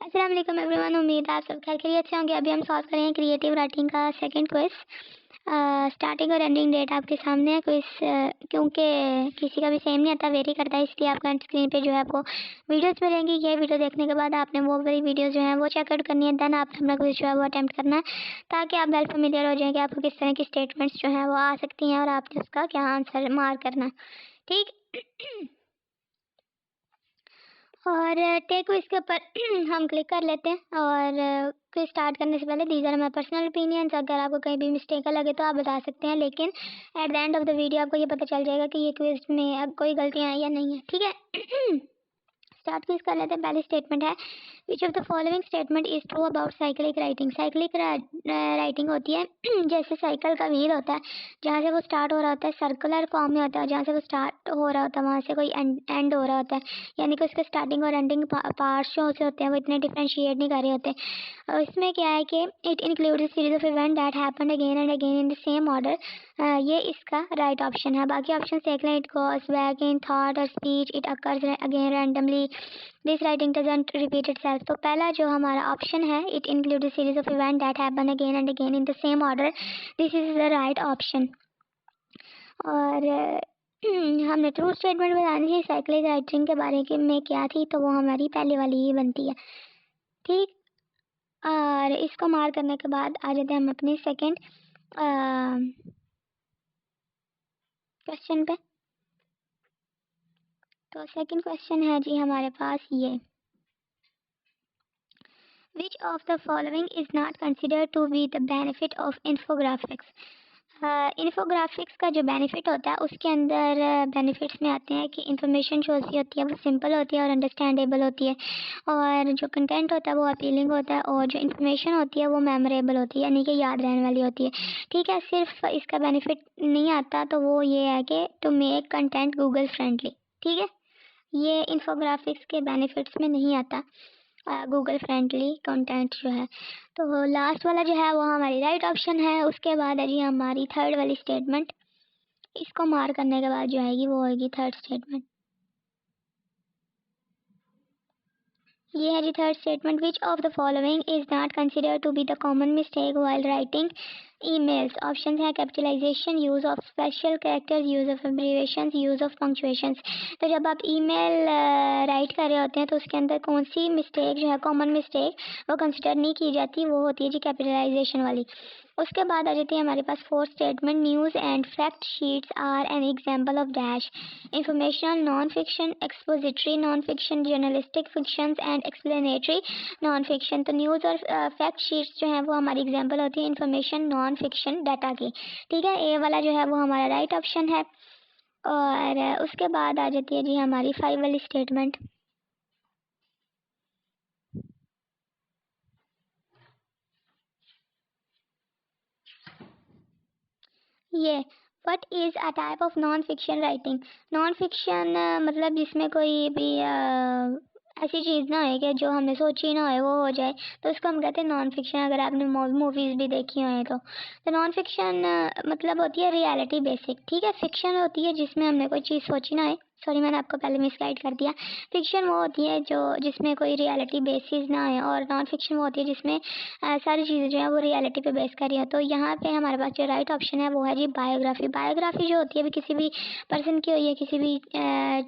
अस्सलाम वालेकुम एवरीवन। उम्मीद है आप सब खैरियत से होंगे। अभी हम सॉल्व करेंगे क्रिएटिव राइटिंग का सेकंड क्विज। स्टार्टिंग और एंडिंग डेट आपके सामने है। क्विज क्योंकि किसी का भी सेम नहीं आता, वेरी करता है, इसलिए आपका स्क्रीन पे जो है आपको वीडियोस मिलेंगी। ये वीडियो देखने के बाद आपने वो वाली वीडियो जो है वो चेकआउट करनी है, देन आपने अपना क्विज जो है वो अटैम्प्ट करना है, ताकि आप वेल फेमिलियर हो जाएं कि आपको किस तरह की स्टेटमेंट्स जो हैं वो आ सकती हैं और आपने उसका क्या आंसर मार्क करना है। ठीक और टेक क्विज के ऊपर हम क्लिक कर लेते हैं। और क्विज स्टार्ट करने से पहले these are my personal opinions. अगर आपको कहीं भी मिस्टेक लगे तो आप बता सकते हैं, लेकिन at the end of the video आपको ये पता चल जाएगा कि ये क्विज में अब कोई गलतियां हैं या नहीं है। ठीक है स्टार्ट क्विज कर लेते हैं। पहली स्टेटमेंट है, विच of the following statement is true about cyclic writing. Cyclic writing होती है जैसे साइकिल का व्हील होता है, जहाँ से वो स्टार्ट हो रहा होता है सर्कुलर फॉर्म में होता है, जहाँ से वो स्टार्ट हो रहा होता है वहाँ से कोई एंड हो रहा होता है, यानी कि उसके स्टार्टिंग और एंडिंग पार्ट्स जो होते हैं वो इतने डिफ्रेंशिएट नहीं कर रहे होते। और इसमें क्या है कि it includes series of event that happened again and again in the same order. ये इसका राइट ऑप्शन है। बाकी ऑप्शन देख लें, it goes back in thought और speech, it occurs again randomly, this writing doesn't repeat itself. तो पहला जो हमारा ऑप्शन है, it include series of event that happen again and again in the same order, this is the right option. और हमने true statement बतानी थी cyclic writing के बारे में क्या थी, तो वो हमारी पहले वाली ही बनती है। ठीक, और इसको मार करने के बाद आ जाते हैं हम अपने सेकंड क्वेश्चन पे। तो सेकंड क्वेश्चन है जी हमारे पास ये, Which of the following is not considered to be the benefit of infographics? Infographics का जो बेनिफिट होता है उसके अंदर बेनिफिट्स में आते हैं कि इंफॉर्मेशन जो होती है वो सिंपल होती है और अंडरस्टैंडेबल होती है, और जो कंटेंट होता है वो अपीलिंग होता है, और जो इन्फॉर्मेशन होती है वो मेमोरेबल होती है, यानी कि याद रहने वाली होती है। ठीक है, सिर्फ इसका बेनिफिट नहीं आता, तो वो ये है कि to make content Google friendly. ठीक है, ये इन्फोग्राफिक्स के बेनिफिट्स में नहीं आता, गूगल फ्रेंडली कंटेंट जो है। तो लास्ट वाला जो है वो हमारी राइट ऑप्शन है। उसके बाद है जी हमारी थर्ड वाली स्टेटमेंट, इसको मार करने के बाद जो आएगी वो होगी थर्ड स्टेटमेंट। ये है जी third statement, which of the following is not considered to be the common mistake while writing emails. Option है capitalisation, use of special characters, use of abbreviations, use of punctuations. तो जब आप email right कर रहे होते हैं तो उसके अंदर कौन सी मिस्टेक जो है, कॉमन मिस्टेक, वो कंसिडर नहीं की जाती, वो होती है जी कैपिटलाइजेशन वाली। उसके बाद आ जाती है हमारे पास fourth statement, news and fact sheets are an example of dash informational non fiction, expository non fiction, journalistic fiction and explanatory non fiction. तो न्यूज़ और फैक्ट शीट्स जो है वो हमारी एग्जाम्पल होती है इंफॉर्मेशन नॉन फिक्शन डाटा की। ठीक है, ए वाला जो है वो हमारा राइट ऑप्शन है। और उसके बाद आ जाती है जी हमारी फाइव वाली स्टेटमेंट, ये what is a type of non fiction writing. Non fiction मतलब जिसमें कोई भी ऐसी चीज़ ना है कि जो हमने सोची ना है वो हो जाए, तो उसको हम कहते हैं नॉन फिक्शन। अगर आपने मूवीज़ भी देखी हो तो नॉन फिक्शन मतलब होती है रियलिटी बेसिक। ठीक है, फिक्शन होती है जिसमें हमने कोई चीज़ सोची ना है, सॉरी मैंने आपको पहले मिसगाइड कर दिया। फिक्शन वो होती है जो जिसमें कोई रियलिटी बेसिस ना है, और नॉन फिक्शन वो होती है जिसमें सारी चीज़ें जो है वो रियलिटी पे बेस कर रही है। तो यहाँ पे हमारे पास जो राइट ऑप्शन है वो है जी बायोग्राफी। बायोग्राफी जो होती है किसी भी पर्सन की हो या किसी भी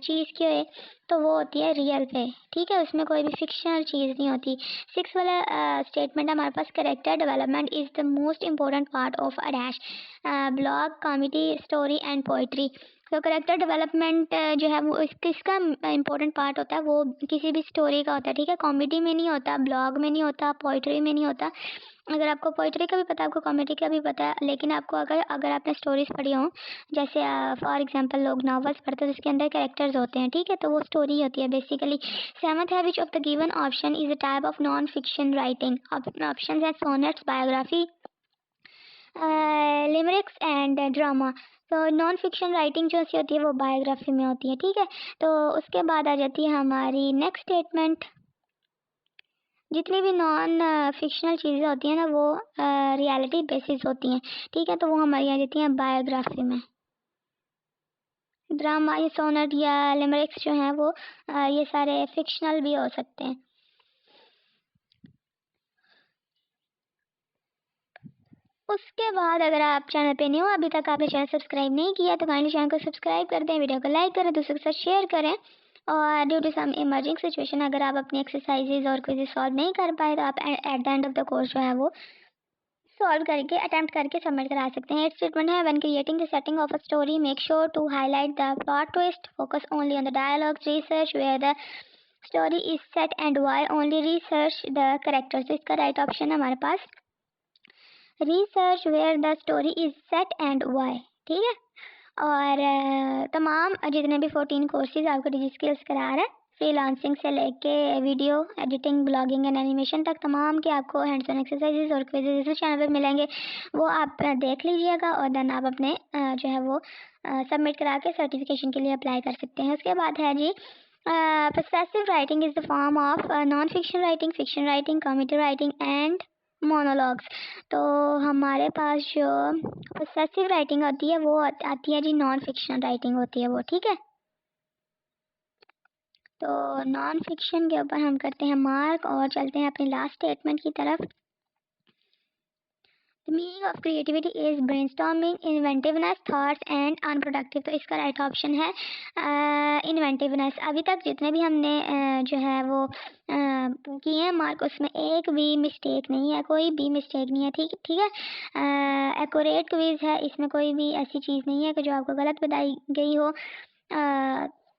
चीज़ की हो, तो वो होती है रियल पे। ठीक है, उसमें कोई भी फिक्शनल चीज़ नहीं होती। सिक्स वाला स्टेटमेंट हमारे पास, character development is the most important part of a dash blog, comedy, story and poetry. तो करेक्टर डेवलपमेंट जो है वो किसका इंपॉर्टेंट पार्ट होता है, वो किसी भी स्टोरी का होता है। ठीक है, कॉमेडी में नहीं होता, ब्लॉग में नहीं होता, पोइट्री में नहीं होता। अगर आपको पोइट्री का भी पता है, आपको कॉमेडी का भी पता है, लेकिन आपको अगर अगर आपने स्टोरीज पढ़ी हो, जैसे फॉर एग्जांपल लोग नॉवेल्स पढ़ते हैं तो उसके अंदर कैरेक्टर्स होते हैं। ठीक है, तो वो स्टोरी होती है बेसिकली। सेवंथ है, विच of the given option is a type of non fiction writing. Option है सोनेट्स, बायोग्राफी, लिमरिक्स एंड ड्रामा। तो नॉन फिक्शन राइटिंग जो सी होती है वो बायोग्राफी में होती है। ठीक है, तो उसके बाद आ जाती है हमारी नेक्स्ट स्टेटमेंट, जितनी भी नॉन फिक्शनल चीज़ें होती हैं ना वो रियलिटी बेसिस होती हैं। ठीक है, तो वो हमारी आ जाती हैं बायोग्राफी में। ड्रामा या सोनेट या लिमरिक्स जो हैं वो ये सारे फिक्शनल भी हो सकते हैं। उसके बाद अगर आप चैनल पे न्यू अभी तक आपने चैनल सब्सक्राइब नहीं किया तो काइंडली चैनल को सब्सक्राइब कर दें, वीडियो को लाइक करें, दूसरों के साथ शेयर करें। और due to some emerging situation अगर आप अपनी एक्सरसाइजेज और क्विज़ सॉल्व नहीं कर पाए तो आप at the end of the course जो है वो सॉल्व करके अटेम्प्ट करके सबमिट करा सकते हैं। इट्स स्टेटमेंट है, when creating the setting of a story make sure to highlight the plot twist, focus only on the dialogues, research where the story is set and why, only research the characters. तो इसका right option है हमारे पास research where the story is set and why. ठीक है। और तमाम जितने भी 14 कोर्सेज आपको डिजी स्किल्स करा रहा है, फ्रीलांसिंग से लेके video editing, blogging and animation तक, तमाम के आपको हैंड्स ऑन एक्सरसाइजेज और क्विजेज इस चैनल पे मिलेंगे। वो आप देख लीजिएगा और देन आप अपने जो है वो सबमिट करा के सर्टिफिकेशन के लिए अप्लाई कर सकते हैं। उसके बाद है जी persuasive writing is the form of non-fiction writing, fiction writing, comedy writing and monologues. तो हमारे पास जो पोसेसिव राइटिंग होती है वो आती है जी नॉन फिक्शन राइटिंग होती है वो। ठीक है। तो नॉन फिक्शन के ऊपर हम करते हैं मार्क और चलते हैं अपनी लास्ट स्टेटमेंट की तरफ। The meaning of creativity is brainstorming, inventiveness, thoughts and unproductive। तो इसका राइट ऑप्शन है इन्वेंटिवनेस। अभी तक जितने भी हमने जो है वो किए हैं मार्क, उसमें एक भी मिस्टेक नहीं है, कोई भी मिस्टेक नहीं है। ठीक ठीक है। एक्यूरेट क्विज है, इसमें कोई भी ऐसी चीज़ नहीं है कि जो आपको गलत बताई गई हो।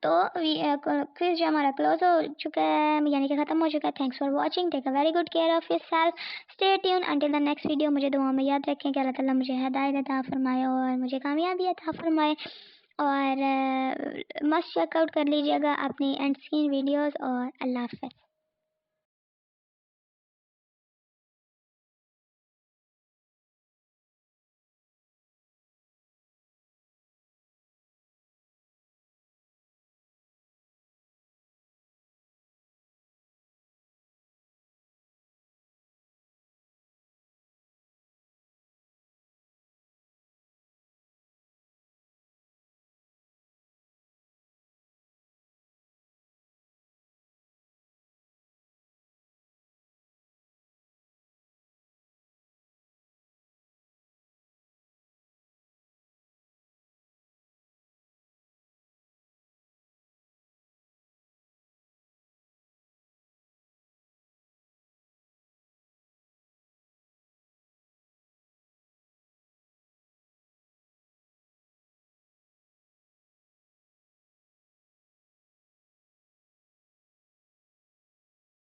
तो क्विज जो हमारा क्लोज हो चुका है, यानी कि ख़त्म हो चुका है। Thanks for watching, take a very good care of your self, stay tune until the next video. मुझे दुआ में याद रखें कि अल्लाह ताला मुझे हिदायत अता फरमाए और मुझे कामयाबी अता फरमाए। और मस्त चेकआउट कर लीजिएगा अपनी एंड स्क्रीन वीडियोज़ और अल्लाह हाफ़िज़।